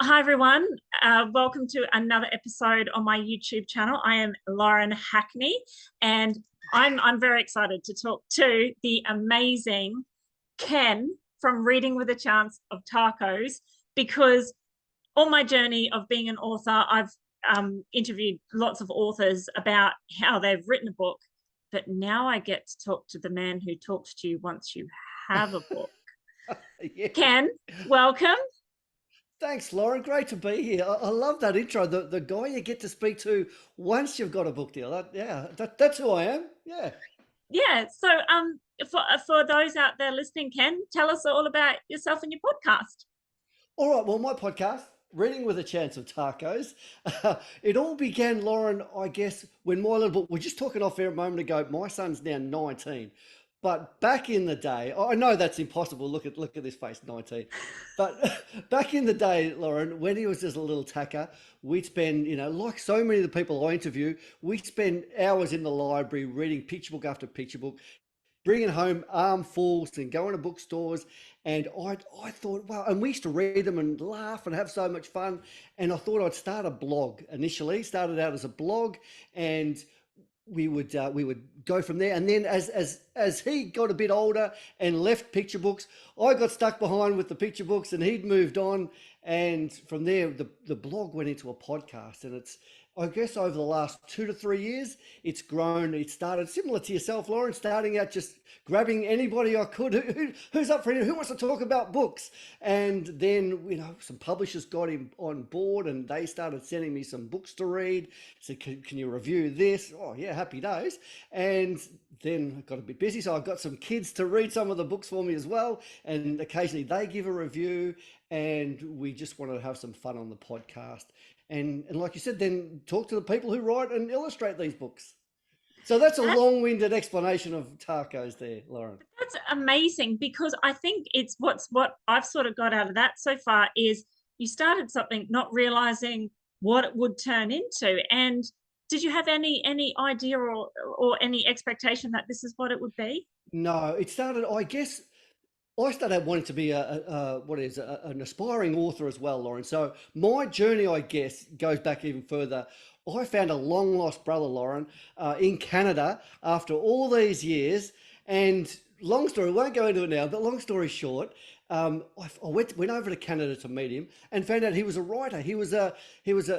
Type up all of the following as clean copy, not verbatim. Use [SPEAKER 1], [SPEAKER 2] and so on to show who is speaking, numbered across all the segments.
[SPEAKER 1] Hi everyone, welcome to another episode on my YouTube channel. I am Lauren Hackney, and I'm very excited to talk to the amazing Ken from Reading with a Chance of Tacos, because on my journey of being an author, I've interviewed lots of authors about how they've written a book, but now I get to talk to the man who talks to you once you have a book.
[SPEAKER 2] Yeah.
[SPEAKER 1] Ken, welcome.
[SPEAKER 2] Thanks, Lauren. Great to be here. I love that intro. The guy you get to speak to once you've got a book deal. That's who I am. Yeah.
[SPEAKER 1] Yeah. So, for those out there listening, Ken, tell us all about yourself and your podcast.
[SPEAKER 2] All right. Well, my podcast, Reading with a Chance of Tacos, it all began, Lauren, I guess, when my little book, we're just talking off air a moment ago. My son's now 19. But back in the day, I know that's impossible. Look at this face, 19. But back in the day, Lauren, when he was just a little tacker, we'd spend, like so many of the people I interview, we'd spend hours in the library reading picture book after picture book, bringing home armfuls and going to bookstores. And I thought, wow, and we used to read them and laugh and have so much fun. And I thought I'd start a blog initially, started out as a blog, and we would go from there. And then as he got a bit older and left picture books, I got stuck behind with the picture books, and he'd moved on. And from there, the blog went into a podcast, and it's, I guess, over the last 2 to 3 years, it's grown. It started similar to yourself, Lauren, starting out just grabbing anybody I could who's up for it, who wants to talk about books. And then, some publishers got him on board, and they started sending me some books to read. Said, can you review this? Oh yeah, happy days. And then I got a bit busy, so I got some kids to read some of the books for me as well, and occasionally they give a review. And we just wanted to have some fun on the podcast, and like you said, then talk to the people who write and illustrate these books. So that's a
[SPEAKER 1] That,
[SPEAKER 2] long-winded explanation of tacos there, Lauren.
[SPEAKER 1] that's amazing, because I think it's what I've sort of got out of that so far is you started something not realizing what it would turn into. And did you have any idea or any expectation that this is what it would be?
[SPEAKER 2] No, it started, I guess, I started out wanting to be an aspiring author as well, Lauren. So my journey, I guess, goes back even further. I found a long lost brother, Lauren, in Canada after all these years. And long story, won't go into it now, but long story short, I went over to Canada to meet him and found out he was a writer. He was a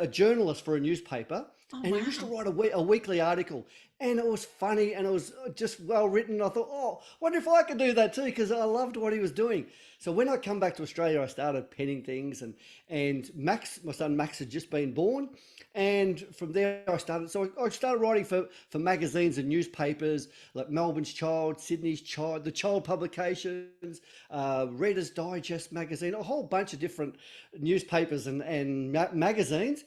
[SPEAKER 2] journalist for a newspaper,
[SPEAKER 1] Oh,
[SPEAKER 2] and he used to
[SPEAKER 1] wow.
[SPEAKER 2] write a weekly article, and it was funny and it was just well written. I thought, oh, wonder if I could do that too, because I loved what he was doing. So when I come back to Australia, I started penning things, and Max, my son Max, had just been born, and from there I started. So I started writing for magazines and newspapers like Melbourne's Child, Sydney's Child, the Child publications, Reader's Digest magazine, a whole bunch of different newspapers and magazines.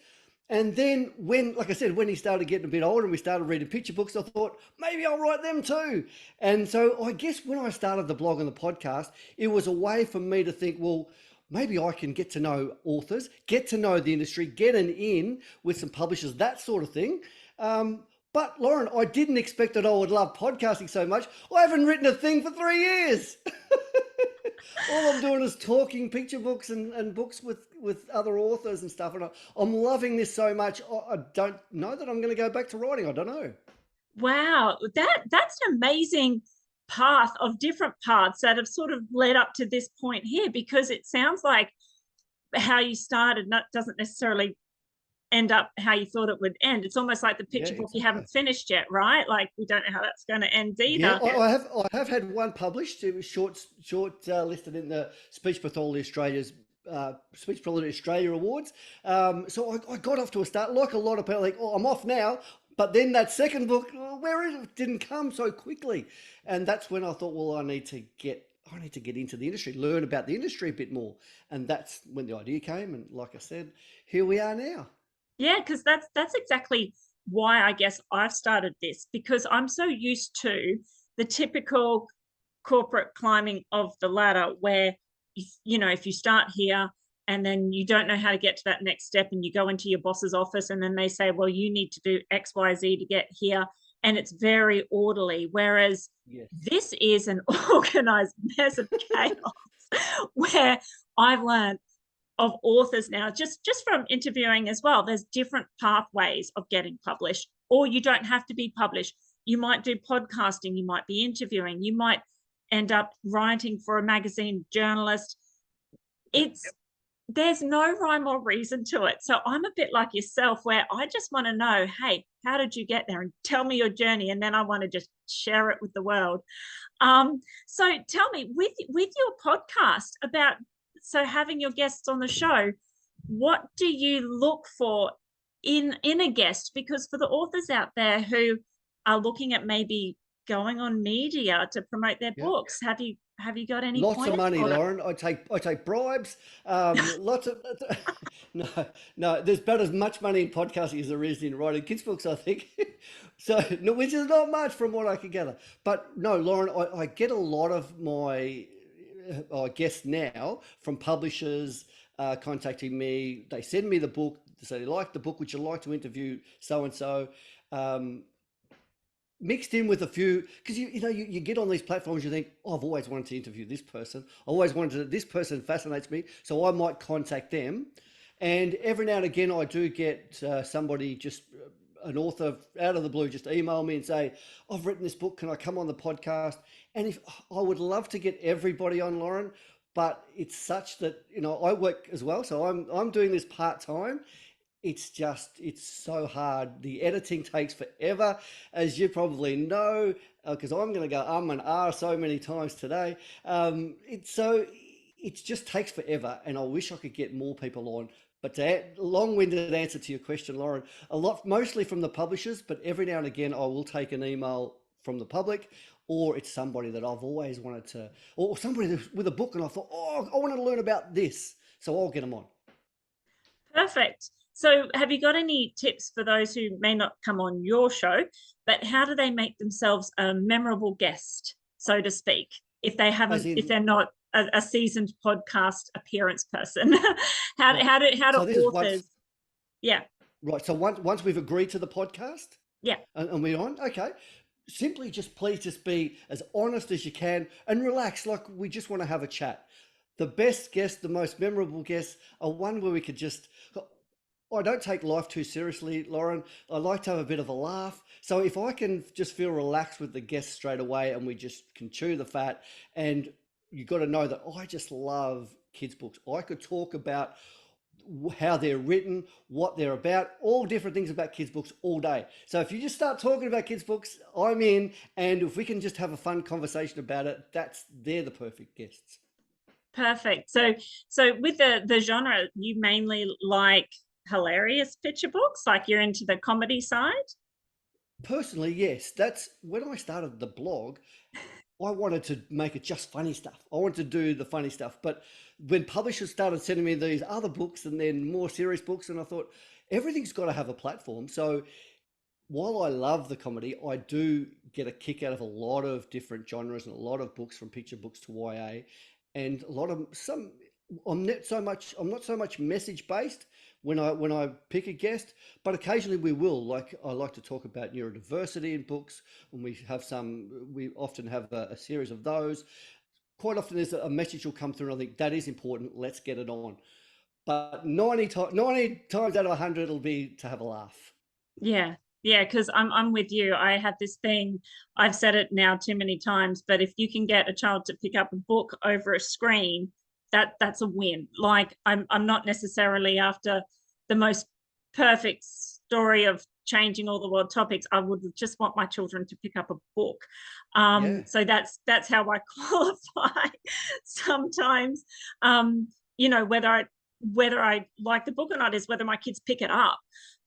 [SPEAKER 2] And then like I said, when he started getting a bit older and we started reading picture books, I thought maybe I'll write them too. And so I guess when I started the blog and the podcast, it was a way for me to think, well, maybe I can get to know authors, get to know the industry, get an in with some publishers, that sort of thing. But Lauren, I didn't expect that I would love podcasting so much. I haven't written a thing for 3 years. All I'm doing is talking picture books and books with other authors and stuff. And I'm loving this so much. I don't know that I'm going to go back to writing. I don't know.
[SPEAKER 1] Wow, that's an amazing path of different paths that have sort of led up to this point here, because it sounds like how you started doesn't necessarily end up how you thought it would end. It's almost like the
[SPEAKER 2] Yeah,
[SPEAKER 1] picture book you
[SPEAKER 2] exactly.
[SPEAKER 1] haven't finished yet, right? Like we don't know how that's going to end
[SPEAKER 2] Yeah,
[SPEAKER 1] either.
[SPEAKER 2] I have had one published. It was short listed in the Speech Pathology Australia Awards. So I got off to a start like a lot of people. Like, oh, I'm off now. But then that second book, oh, where is it? Didn't come so quickly, and that's when I thought, well, I need to get into the industry, learn about the industry a bit more, and that's when the idea came. And like I said, here we are now.
[SPEAKER 1] Yeah, because that's exactly why I guess I've started this, because I'm so used to the typical corporate climbing of the ladder where if you start here and then you don't know how to get to that next step, and you go into your boss's office and then they say, well, you need to do XYZ to get here, and it's very orderly, whereas
[SPEAKER 2] Yes.
[SPEAKER 1] this is an organized mess of chaos where I've learned of authors now, just from interviewing as well. There's different pathways of getting published, or you don't have to be published. You might do podcasting, you might be interviewing, you might end up writing for a magazine, journalist. It's there's no rhyme or reason to it. So I'm a bit like yourself, where I just want to know, hey, how did you get there? And tell me your journey, and then I want to just share it with the world. So tell me, with your podcast about having your guests on the show, what do you look for in a guest? Because for the authors out there who are looking at maybe going on media to promote their books, have you got any
[SPEAKER 2] Lots of
[SPEAKER 1] pointers
[SPEAKER 2] money,
[SPEAKER 1] for them?
[SPEAKER 2] Lauren. I take bribes. Lots of no. There's about as much money in podcasting as there is in writing kids books, I think. So no, which is not much from what I can gather. But no, Lauren, I get a lot of my guests now from publishers contacting me. They send me the book. They say they like the book. Would you like to interview so and so? Mixed in with a few, because you get on these platforms, you think, oh, I've always wanted to interview this person. I always wanted to, this person fascinates me, so I might contact them. And every now and again, I do get somebody, just an author out of the blue, just email me and say, I've written this book, can I come on the podcast? And if I would love to get everybody on, Lauren, but it's such that, I work as well, so I'm doing this part-time. It's so hard. The editing takes forever, as you probably know, because I'm going to go and so many times today. It just takes forever, and I wish I could get more people on. But to long-winded answer to your question, Lauren, mostly from the publishers, but every now and again I will take an email from the public, or it's somebody that I've always wanted to, or somebody with a book, and I thought, oh, I wanted to learn about this, so I'll get them on.
[SPEAKER 1] Perfect. So have you got any tips for those who may not come on your show, but how do they make themselves a memorable guest, so to speak, if they're not a seasoned podcast appearance person? How do authors?
[SPEAKER 2] Right. So once we've agreed to the podcast, and we're on, okay. Simply please just be as honest as you can and relax, like we just want to have a chat. The best guest, the most memorable guests are one where we could just, I don't take life too seriously, Lauren. I like to have a bit of a laugh. So if I can just feel relaxed with the guest straight away, and we just can chew the fat, and you got to know that I just love kids' books. I could talk about how they're written, what they're about, all different things about kids' books all day. So if you just start talking about kids' books, I'm in. And if we can just have a fun conversation about it, they're the perfect guests.
[SPEAKER 1] Perfect. So with the genre, you mainly like hilarious picture books, like you're into the comedy side?
[SPEAKER 2] Personally, yes. That's when I started the blog. I wanted to make it just funny stuff. I wanted to do the funny stuff. But when publishers started sending me these other books and then more serious books, and I thought everything's got to have a platform. So while I love the comedy, I do get a kick out of a lot of different genres and a lot of books, from picture books to YA, and a lot of some. I'm not so much message based when I pick a guest, but occasionally we will. Like, I like to talk about neurodiversity in books, and we often have a series of those. Quite often there's a message will come through, and I think that is important. Let's get it on. But 90 times out of 100, it'll be to have a laugh.
[SPEAKER 1] Yeah, because I'm with you. I have this thing, I've said it now too many times, but if you can get a child to pick up a book over a screen, that's a win. Like, I'm not necessarily after the most perfect story of changing all the world topics. I would just want my children to pick up a book. So that's how I qualify sometimes. Whether I like the book or not is whether my kids pick it up.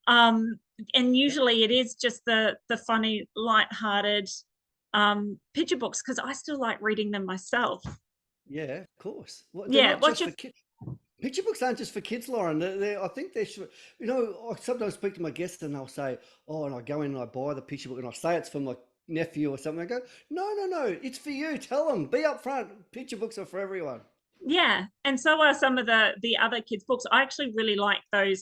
[SPEAKER 1] And usually it is just the funny, light-hearted picture books, because I still like reading them myself.
[SPEAKER 2] Yeah, of course. Well, picture books aren't just for kids, Lauren. I think they should. I sometimes speak to my guests and they'll say, "Oh," and I go in and I buy the picture book and I say it's for my nephew or something. I go, "No, it's for you. Tell them. Be upfront. Picture books are for everyone."
[SPEAKER 1] Yeah, and so are some of the other kids' books. I actually really like those.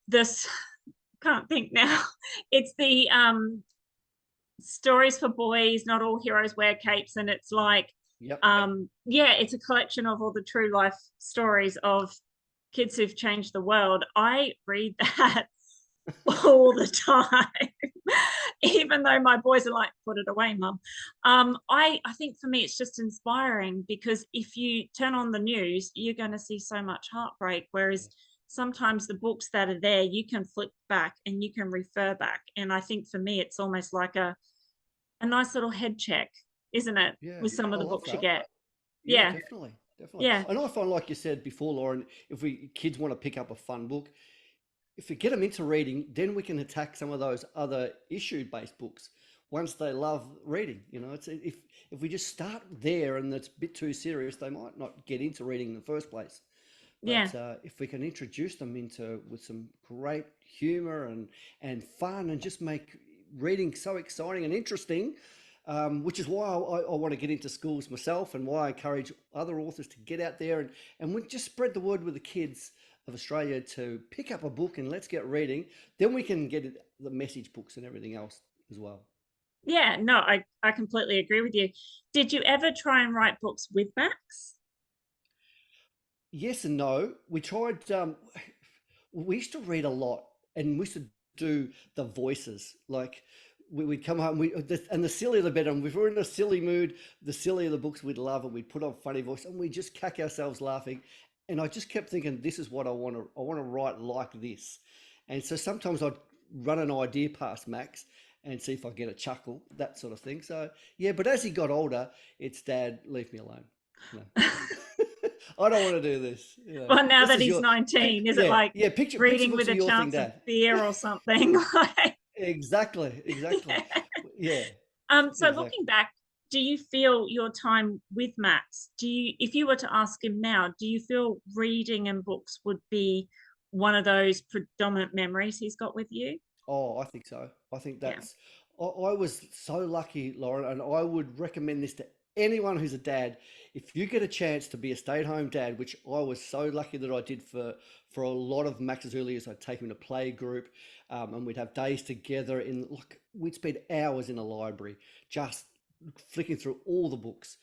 [SPEAKER 1] This can't think now. It's the Stories for Boys, Not All Heroes Wear Capes, and it's like
[SPEAKER 2] Yep.
[SPEAKER 1] Yeah, it's a collection of all the true life stories of kids who've changed the world. I read that all the time, even though my boys are like, put it away, mum. I think for me, it's just inspiring, because if you turn on the news, you're going to see so much heartbreak. Whereas sometimes the books that are there, you can flip back and you can refer back. And I think for me, it's almost like a nice little head check, isn't it?
[SPEAKER 2] Yeah,
[SPEAKER 1] With some of
[SPEAKER 2] I
[SPEAKER 1] the
[SPEAKER 2] love
[SPEAKER 1] books you
[SPEAKER 2] that.
[SPEAKER 1] get.
[SPEAKER 2] Yeah,
[SPEAKER 1] Yeah.
[SPEAKER 2] definitely, definitely.
[SPEAKER 1] Yeah.
[SPEAKER 2] And I find, like you said before, Lauren, if we kids want to pick up a fun book, if we get them into reading, then we can attack some of those other issue-based books once they love reading. You know, it's if we just start there and it's a bit too serious, they might not get into reading in the first place.
[SPEAKER 1] Yeah.
[SPEAKER 2] But if we can introduce them into with some great humor and fun, and just make reading so exciting and interesting, which is why I want to get into schools myself, and why I encourage other authors to get out there and we just spread the word with the kids of Australia to pick up a book and let's get reading. Then we can get the message books and everything else as well.
[SPEAKER 1] Yeah. No, I completely agree with you. Did you ever try and write books with Max?
[SPEAKER 2] Yes and no. We tried. We used to read a lot, and we used to do the voices. Like we'd come home, and the sillier the better. And if we were in a silly mood, the sillier the books we'd love, and we'd put on funny voice, and we just cack ourselves laughing. And I just kept thinking, this is what I want to. I want to write like this. And so sometimes I'd run an idea past Max and see if I get a chuckle, that sort of thing. So yeah, but as he got older, it's Dad, leave me alone. No. I don't want to do this. Yeah,
[SPEAKER 1] Well, now
[SPEAKER 2] this
[SPEAKER 1] that
[SPEAKER 2] is
[SPEAKER 1] he's
[SPEAKER 2] your
[SPEAKER 1] 19, is it
[SPEAKER 2] yeah,
[SPEAKER 1] like
[SPEAKER 2] yeah. Picture
[SPEAKER 1] reading
[SPEAKER 2] books
[SPEAKER 1] with
[SPEAKER 2] are
[SPEAKER 1] a
[SPEAKER 2] your thing,
[SPEAKER 1] chance of
[SPEAKER 2] Dad.
[SPEAKER 1] fear or something? Like,
[SPEAKER 2] Exactly, exactly.
[SPEAKER 1] yeah.
[SPEAKER 2] Yeah,
[SPEAKER 1] So looking
[SPEAKER 2] exactly.
[SPEAKER 1] back, do you feel your time with Max, if you were to ask him now, do you feel reading and books would be one of those predominant memories he's got with you?
[SPEAKER 2] Oh, I think so. I think
[SPEAKER 1] Yeah.
[SPEAKER 2] that's. I was so lucky, Lauren, and I would recommend this to anyone who's a dad. If you get a chance to be a stay-at-home dad, which I was so lucky that I did for a lot of Max's early years, I'd take him to play group, and we'd have days together. In look, we'd spend hours in a library just flicking through all the books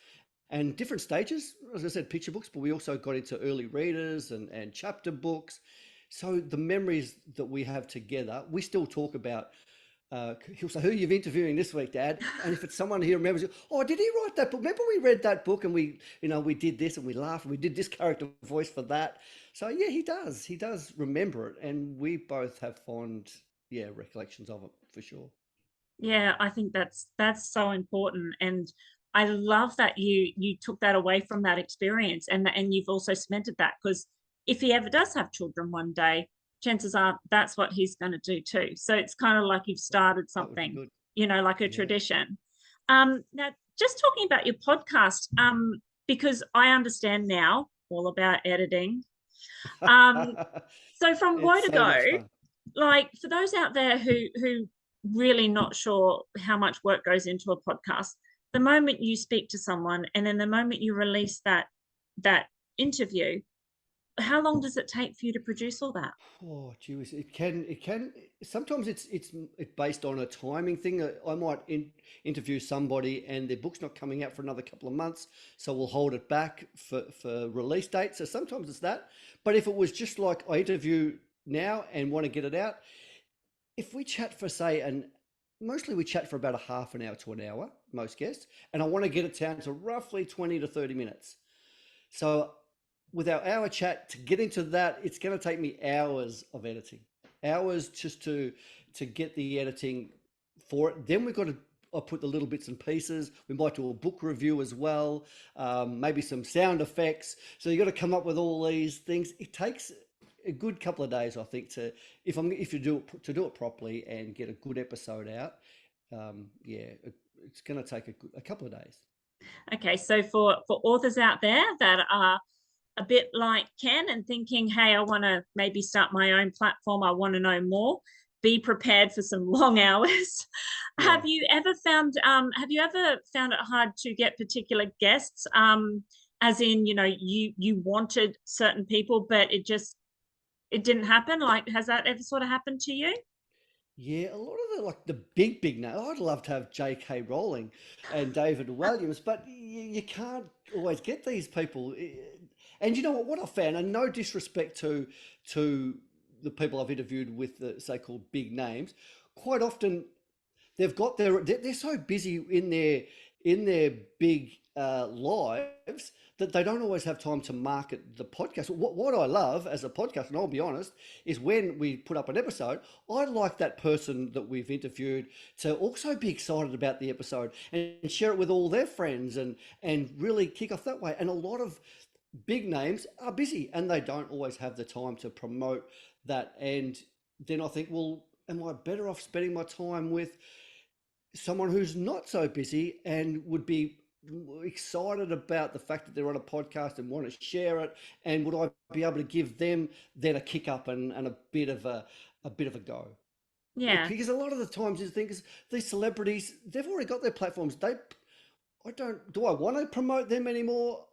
[SPEAKER 2] and different stages. As I said, picture books, but we also got into early readers and chapter books. So the memories that we have together, we still talk about. He'll say, "Who are you interviewing this week, Dad?" And if it's someone he remembers, "Oh, did he write that book? Remember we read that book and we did this and we laughed and we did this character voice for that." So yeah, he does. He does remember it, and we both have fond, yeah, recollections of it for sure.
[SPEAKER 1] Yeah, I think that's so important, and I love that you took that away from that experience, and you've also cemented that, because if he ever does have children one day, chances are that's what he's going to do too. So it's kind of like you've started
[SPEAKER 2] That would be
[SPEAKER 1] something,
[SPEAKER 2] good.
[SPEAKER 1] like a
[SPEAKER 2] Yeah.
[SPEAKER 1] tradition. Now, just talking about your podcast, because I understand now all about editing. Um, so from Woe
[SPEAKER 2] It's
[SPEAKER 1] to
[SPEAKER 2] so
[SPEAKER 1] Go,
[SPEAKER 2] much fun.
[SPEAKER 1] like for those out there who really not sure how much work goes into a podcast, the moment you speak to someone and then the moment you release that interview, how long does it take for you to produce all that?
[SPEAKER 2] Oh, geez, it can. Sometimes it's based on a timing thing. I might interview somebody and their book's not coming out for another couple of months, so we'll hold it back for release date. So sometimes it's that. But if it was just like I interview now and want to get it out, if we chat for say and mostly we chat for about a half an hour to an hour, most guests, and I want to get it down to roughly 20 to 30 minutes. So with our hour chat to get into that, it's going to take me hours of editing, hours just to get the editing for it. Then we've got to I put the little bits and pieces. We might do a book review as well, maybe some sound effects. So you got to come up with all these things. It takes a good couple of days, I think, to if you do it properly and get a good episode out. Yeah, it's going to take a couple of days.
[SPEAKER 1] Okay, so for authors out there that are a bit like Ken and thinking, hey, I want to maybe start my own platform, I want to know more, be prepared for some long hours.
[SPEAKER 2] Yeah.
[SPEAKER 1] Have you ever found it hard to get particular guests? As in, you wanted certain people, but it didn't happen. Like, has that ever sort of happened to you?
[SPEAKER 2] Yeah, a lot of the big names. I'd love to have JK Rowling and David Walliams, but you can't always get these people. And you know what I found, and no disrespect to the people I've interviewed with the so-called big names, quite often they're so busy in their big lives that they don't always have time to market the podcast. What I love as a podcast, and I'll be honest, is when we put up an episode, I like that person that we've interviewed to also be excited about the episode and share it with all their friends and really kick off that way. And a lot of big names are busy and they don't always have the time to promote that. And then I think, well, am I better off spending my time with someone who's not so busy and would be excited about the fact that they're on a podcast and want to share it? And would I be able to give them then a kick up and a bit of a go?
[SPEAKER 1] Yeah.
[SPEAKER 2] Because a lot of the times you think these celebrities, they've already got their platforms. Do I want to promote them anymore?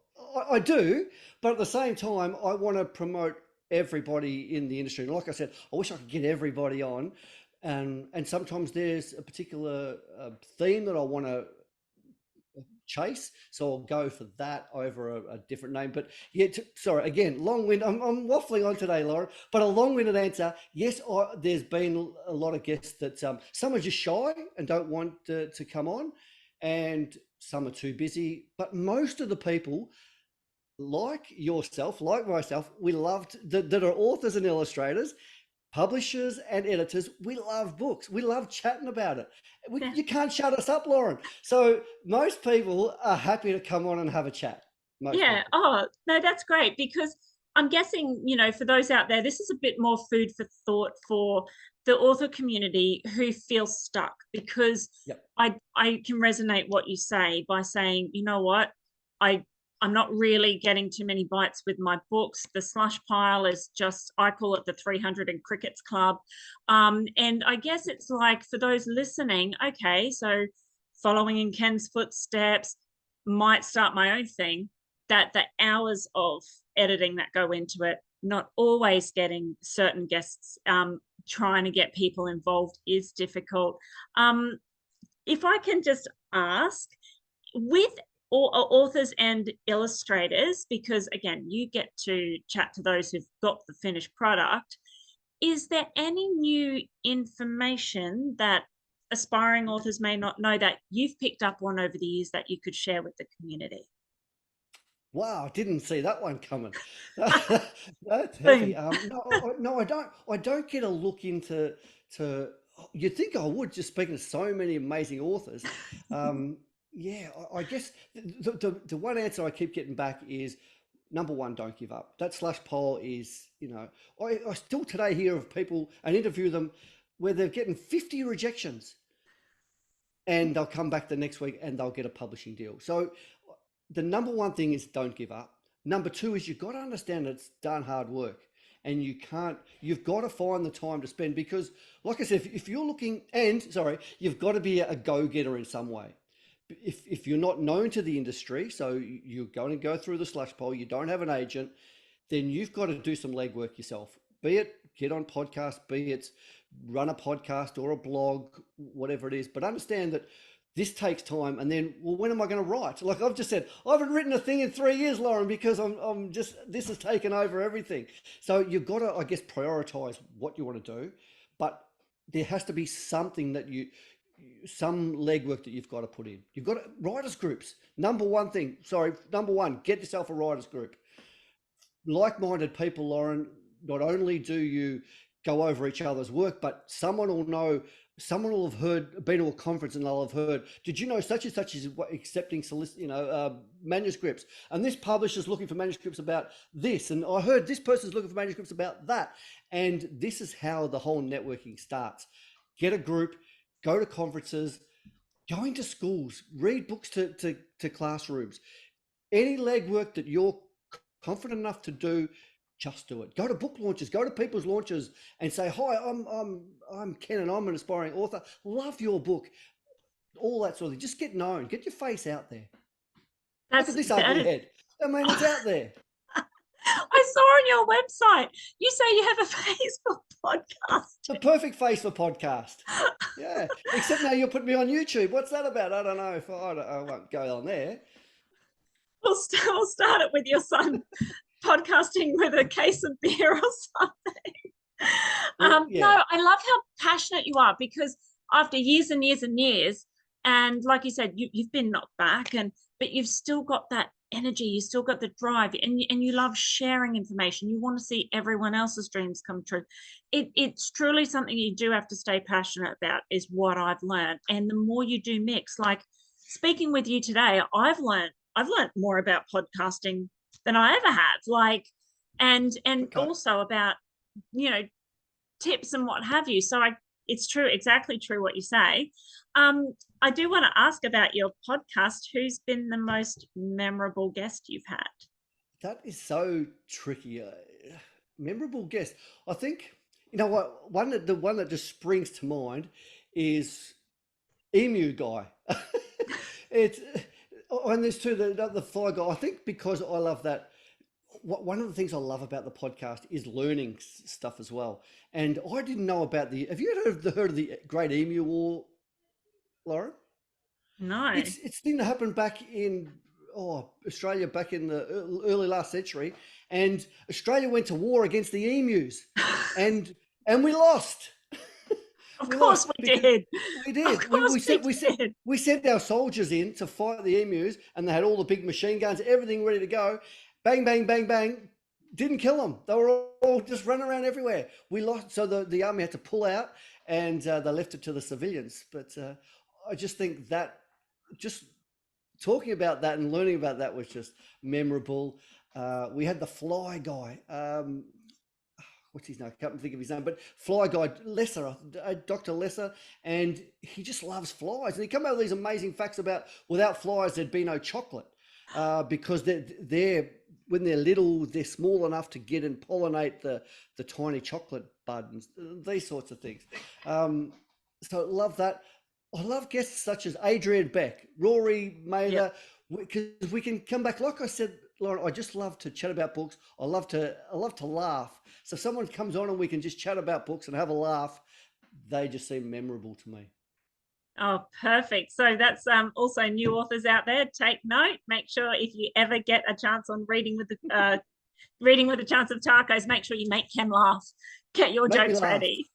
[SPEAKER 2] I do, but at the same time, I want to promote everybody in the industry. And like I said, I wish I could get everybody on. And sometimes there's a particular theme that I want to chase, so I'll go for that over a different name. But yeah, sorry again, long-winded. I'm waffling on today, Laura, but a long-winded answer. Yes, there's been a lot of guests that some are just shy and don't want to come on, and some are too busy. But most of the people, like yourself, like myself, we loved that are authors and illustrators, publishers and editors. We love books. We love chatting about it.
[SPEAKER 1] Yeah.
[SPEAKER 2] You can't shut us up, Lauren. So most people are happy to come on and have a chat. Most
[SPEAKER 1] Yeah.
[SPEAKER 2] people.
[SPEAKER 1] Oh, no, that's great because I'm guessing, for those out there, this is a bit more food for thought for the author community who feel stuck because
[SPEAKER 2] Yep.
[SPEAKER 1] I can resonate what you say by saying, you know what, I I'm not really getting too many bites with my books. The slush pile is just, I call it the 300 and crickets club. And I guess it's like for those listening, okay, so following in Ken's footsteps, might start my own thing, that the hours of editing that go into it, not always getting certain guests, trying to get people involved is difficult. If I can just ask, with authors and illustrators, because again, you get to chat to those who've got the finished product, is there any new information that aspiring authors may not know that you've picked up on over the years that you could share with the community?
[SPEAKER 2] Wow, I didn't see that one coming. That's heavy.
[SPEAKER 1] Boom.
[SPEAKER 2] No, I don't. I don't get a look into to. You'd think I would, just speaking to so many amazing authors. Yeah, I guess the one answer I keep getting back is number one, don't give up. That slash poll is, I still today hear of people and interview them where they're getting 50 rejections and they'll come back the next week and they'll get a publishing deal. So the number one thing is don't give up. Number two is you've got to understand it's darn hard work and you've got to find the time to spend because, like I said, if you're looking, you've got to be a go-getter in some way. If you're not known to the industry, so you're going to go through the slush poll, you don't have an agent, then you've got to do some legwork yourself. Be it get on podcast, be it run a podcast or a blog, whatever it is. But understand that this takes time. And then, well, when am I going to write? Like I've just said, I haven't written a thing in 3 years, Lauren, because this has taken over everything. So you've got to, I guess, prioritize what you want to do. But there has to be something some legwork that you've got to put in. You've got writers groups. Number one, get yourself a writers group. Like-minded people, Lauren, not only do you go over each other's work, but someone will have been to a conference and they'll have heard, did you know such and such is accepting manuscripts, and this publisher's looking for manuscripts about this, and I heard this person's looking for manuscripts about that. And this is how the whole networking starts. Get a group, go to conferences, go into schools, read books to classrooms. Any legwork that you're confident enough to do, just do it. Go to book launches, go to people's launches and say, hi, I'm Ken and I'm an aspiring author. Love your book. All that sort of thing. Just get known. Get your face out there. Look at this
[SPEAKER 1] That
[SPEAKER 2] ugly
[SPEAKER 1] is,
[SPEAKER 2] head. I mean, it's out there.
[SPEAKER 1] I saw on your website, you say you have a Facebook podcast.
[SPEAKER 2] The perfect face for podcast. Yeah. Except now you'll put me on YouTube. What's that about? I don't know if I won't go on there.
[SPEAKER 1] We'll start it with your son podcasting with a case of beer or something.
[SPEAKER 2] Well, yeah.
[SPEAKER 1] No, I love how passionate you are, because after years and years and years, and like you said, you've been knocked back, but you've still got that energy, you still got the drive, and you love sharing information. You want to see everyone else's dreams come true. It's truly something you do have to stay passionate about, is what I've learned. And the more you do mix, like speaking with you today, I've learned more about podcasting than I ever have. Like, and
[SPEAKER 2] Okay.
[SPEAKER 1] also about, tips and what have you. So it's true, exactly true what you say. I do want to ask about your podcast. Who's been the most memorable guest you've had?
[SPEAKER 2] That is so tricky. Memorable guest. I think, you know what, the one that just springs to mind is Emu Guy. It's and there's two, the fly guy. I think because I love that. One of the things I love about the podcast is learning stuff as well. And I didn't know about have you heard of the Great Emu War, Lauren?
[SPEAKER 1] No.
[SPEAKER 2] It's thing that happened back in Australia back in the early last century, and Australia went to war against the emus, and we lost.
[SPEAKER 1] Of course we did.
[SPEAKER 2] We did. We sent our soldiers in to fight the emus, and they had all the big machine guns, everything ready to go. Bang, bang, bang, bang. Didn't kill them. They were all just running around everywhere. We lost, so the army had to pull out, and they left it to the civilians. But I just think that just talking about that and learning about that was just memorable. We had the fly guy. What's his name? I can't think of his name, but fly guy Lesser, Dr. Lesser, and he just loves flies. And he come out with these amazing facts about without flies there'd be no chocolate, because they're when they're little, they're small enough to get and pollinate the tiny chocolate buds, these sorts of things. So I love that. I love guests such as Adrian Beck, Rory Mather, because we can come back. Like I said, Lauren, I just love to chat about books. I love to laugh. So if someone comes on and we can just chat about books and have a laugh, they just seem memorable to me.
[SPEAKER 1] Oh, perfect. So that's also new authors out there. Take note. Make sure if you ever get a chance on reading with a chance of tacos, make sure you make Ken laugh. Get your jokes ready.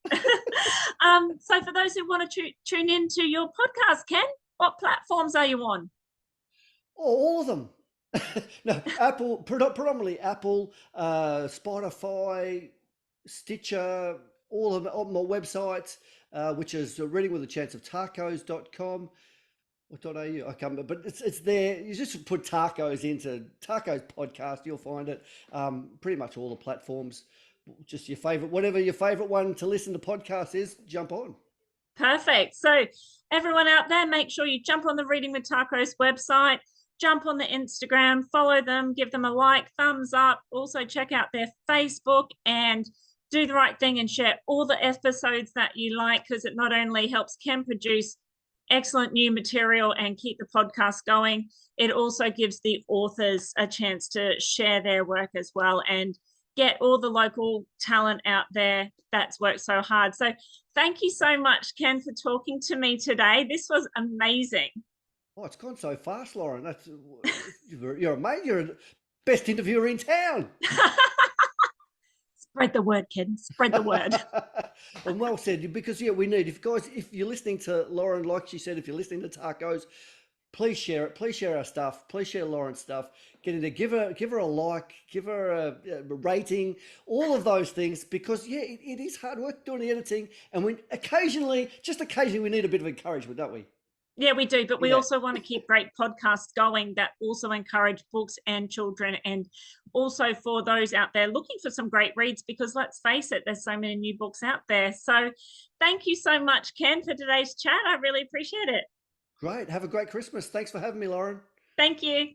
[SPEAKER 1] So for those who want to tune into your podcast, Ken, what platforms are you on?
[SPEAKER 2] Oh, all of them. No, Apple, predominantly Apple, Spotify, Stitcher, all of on my websites, which is readingwithachanceoftacos.com or .au. I can't remember, but it's there. You just put tacos into tacos podcast, you'll find it. Pretty much all the platforms. Just your favorite, whatever your favorite one to listen to podcasts is, jump on.
[SPEAKER 1] Perfect. So everyone out there, make sure you jump on the Reading with Tacos website, jump on the Instagram, follow them, give them a like, thumbs up. Also check out their Facebook and do the right thing and share all the episodes that you like, because it not only helps Ken produce excellent new material and keep the podcast going, it also gives the authors a chance to share their work as well and get all the local talent out there that's worked so hard. So thank you so much, Ken, for talking to me today. This was amazing.
[SPEAKER 2] Oh, it's gone so fast, Lauren. You're amazing. You're the best interviewer in town.
[SPEAKER 1] Spread the word, Ken. Spread the word.
[SPEAKER 2] And well said, because we need, if you're listening to Lauren, like she said, if you're listening to Tacos, please share it. Please share our stuff. Please share Lauren's stuff. Get in there. Give her a like. Give her a rating. All of those things, because it is hard work doing the editing, and occasionally we need a bit of encouragement, don't we?
[SPEAKER 1] Yeah, we do, but we also want to keep great podcasts going that also encourage books and children, and also for those out there looking for some great reads, because let's face it, there's so many new books out there. So thank you so much, Ken, for today's chat. I really appreciate it.
[SPEAKER 2] Great. Have a great Christmas. Thanks for having me, Lauren.
[SPEAKER 1] Thank you.